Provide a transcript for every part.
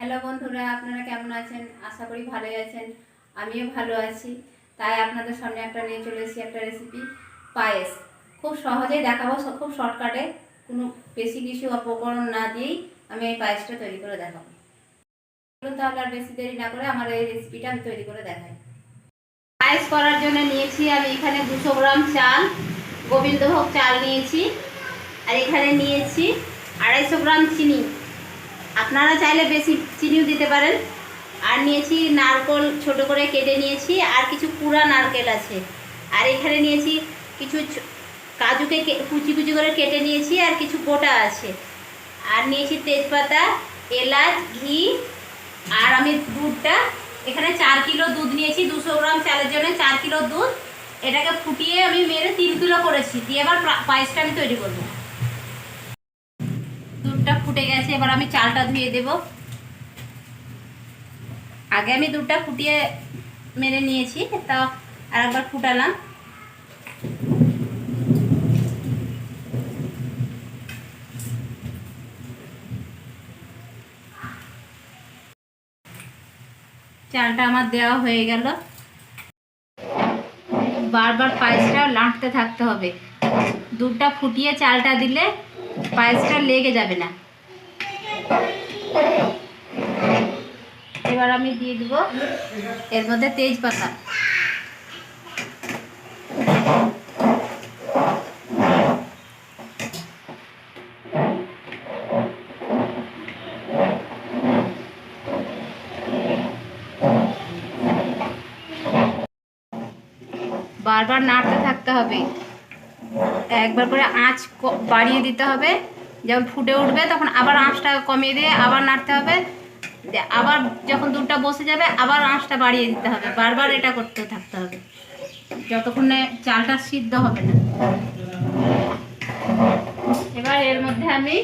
Hello বন্ধুরা, আপনারা কেমন আছেন? আশা করি ভালোই আছেন। আমিও ভালো আছি। তাই আপনাদের সামনে একটা নিয়ে চলে এসেছি, একটা রেসিপি পায়েস। খুব সহজেই দেখাবো, খুব শর্টকাটে, কোনো বেশি কিছু উপকরণ না দিয়েই আমি এই পায়েসটা তৈরি করে দেখাবো। তাহলে আর বেশি দেরি না করে আমার এই রেসিপিটা আমি তৈরি করে দেখাই। পায়েস করার জন্য নিয়েছি আমি এখানে 200 গ্রাম চাল, গোবিন্দভোগ চাল নিয়েছি। আর এখানে নিয়েছি 250 গ্রাম চিনি। আপনারা চাইলে বেশি চিনিও দিতে পারেন। আর নিয়েছি নারকেল, ছোট করে কেটে নিয়েছি, আর কিছু পুরা নারকেল আছে। আর এখানে নিয়েছি কিছু কাজুকে কুচি কুচি করে কেটে নিয়েছি, আর কিছু গোটা আছে। আর নিয়েছি তেজপাতা, এলাচ, ঘি। আর আমি দুধটা এখানে 4 কিলো দুধ নিয়েছি। 200 গ্রাম চালের জন্য 4 কিলো দুধ। এটাকে ফুটিয়ে আমি মেরে 3 কিলো করেছি, দিয়ে এবার পায়েসটা আমি তৈরি করবো। দুধটা ফুটে গেছে, এবার আমি চালটা ধুয়ে দেব। আগে আমি দুধটা ফুটিয়ে মেরে নিয়েছি, তা আর একবার ফুটালাম। চালটা আমার দেওয়া হয়ে গেল। বারবার পায়েসটা নাড়তে থাকতে হবে। দুধটা ফুটিয়ে চালটা দিলে পায়েসটা লেগে যাবে না। এবার আমি দিয়ে দিব এর মধ্যে তেজপাতা। বারবার নাড়তে থাকতে হবে, একবার করে আঁচ বাড়িয়ে দিতে হবে। যখন ফুটে উঠবে তখন আবার আঁচটা কমিয়ে দিয়ে আবার নাড়তে হবে। আবার যখন দুধটা বসে যাবে আবার আঁচটা বাড়িয়ে দিতে হবে। বারবার এটা করতে থাকতে হবে যতক্ষণে চালটা সিদ্ধ হবে না। এবার এর মধ্যে আমি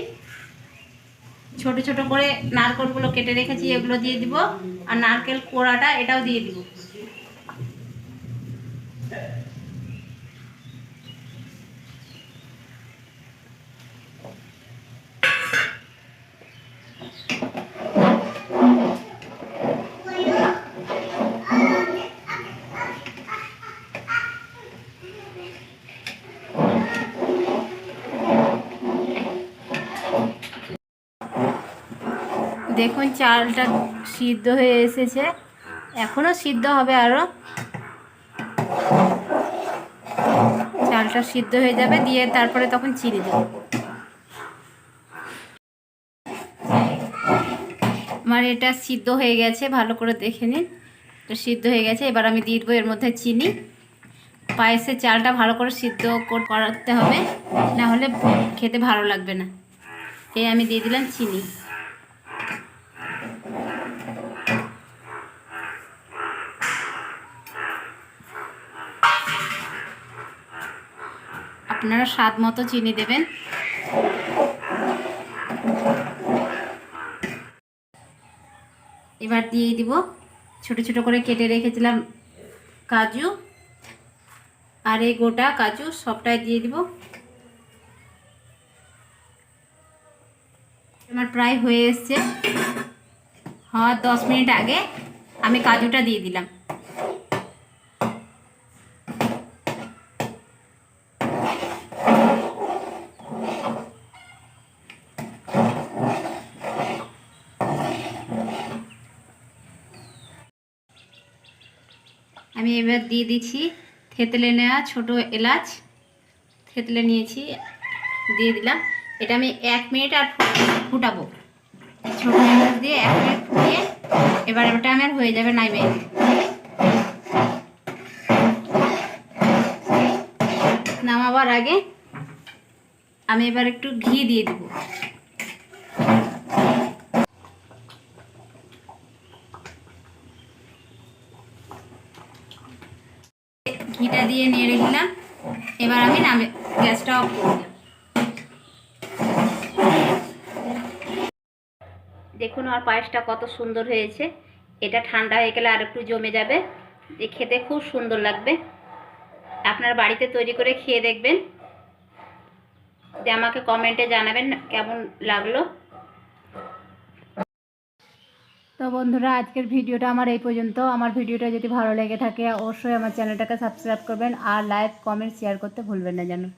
ছোট ছোট করে নারকেলগুলো কেটে রেখেছি, এগুলো দিয়ে দিব। আর নারকেল কোড়াটা এটাও দিয়ে দিব। দেখুন চালটা সিদ্ধ হয়ে এসেছে, এখনো সিদ্ধ হবে আরো। চালটা সিদ্ধ হয়ে যাবে, দিয়ে তারপরে তখন চিনি দেব। আমার এটা সিদ্ধ হয়ে গেছে, ভালো করে দেখে নিন। এটা সিদ্ধ হয়ে গেছে। এবার আমি দিয়ে দেবো এর মধ্যে চিনি। পায়েসের চালটা ভালো করে সিদ্ধ করাতে হবে, না হলে খেতে ভালো লাগবে না। এই আমি দিয়ে দিলাম চিনি। আপনারা স্বাদ মতো চিনি দেবেন। এবার দিয়ে দিব ছোট ছোট করে কেটে রেখেছিলাম কাজু, আর এই গোটা কাজু সবটাই দিয়ে দিব। আমার প্রায় হয়ে এসছে। হ্যাঁ, 10 মিনিট আগে আমি কাজুটা দিয়ে দিলাম। আমি এবার দিয়ে দিচ্ছি থেতলে নেওয়া ছোট এলাচ। থেতলে নিয়েছি, দিয়ে দিলাম। এটা আমি 1 মিনিট আর ফুটাবো। ছোট এলাচ দিয়ে 1 মিনিট ফুটিয়ে এবার এটা আমার হয়ে যাবে নাইবে। নামাবার আগে আমি এবার একটু ঘি দিয়ে দিব। ঘিটা দিয়ে নেড়ে দিলাম। এবার আমি গ্যাসটা অফ করে দিলাম। দেখুন আর পায়েসটা কত সুন্দর হয়েছে। এটা ঠান্ডা হয়ে গেলে আর একটু জমে যাবে, খেতে খুব সুন্দর লাগবে। আপনার বাড়িতে তৈরি করে খেয়ে দেখবেন, দিয়ে আমাকে কমেন্টে জানাবেন কেমন লাগলো। তো বন্ধুরা, আজকের ভিডিওটা আমার এই পর্যন্ত। আমার ভিডিওটা যদি ভালো লেগে থাকে অবশ্যই আমার চ্যানেলটাকে সাবস্ক্রাইব করবেন, আর লাইক কমেন্ট শেয়ার করতে ভুলবেন না যেন।